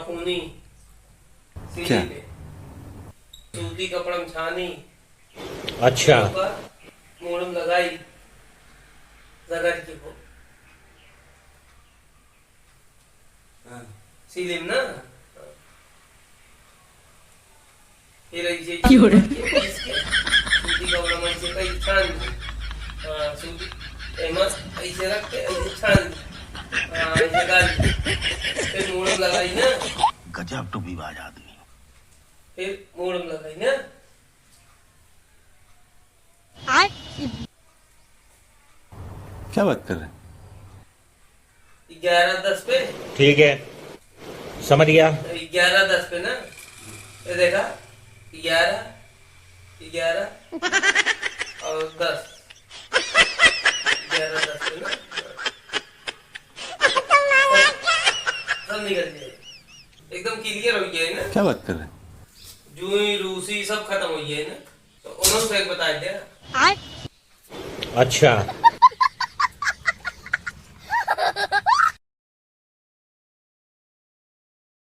खूनी सीढ़ी क्या? पे सूती कपड़ा में छानी अच्छा मोड़म लगाई जगर की को सीलिम ना फिर ऐसे सूती कपड़ा में ऐसे कई छान सूती एमस ऐसे रख के ऐसे छान ऐसे डाल फिर मोड़म लगाई ना गजब टोपीबाज आदमी फिर मोड़म लगाई ना क्या बात कर रहे हैं? 11:10 पे ठीक है समझ गया 11:10 पे ना ये देखा 11 और 10 11:10 पे ना सब निकल जाए एकदम क्लियर हो गया है ना क्या बात कर रहे हैं? जूई रूसी सब खत्म हो गया है ना तो उन्होंने एक बता दिया अच्छा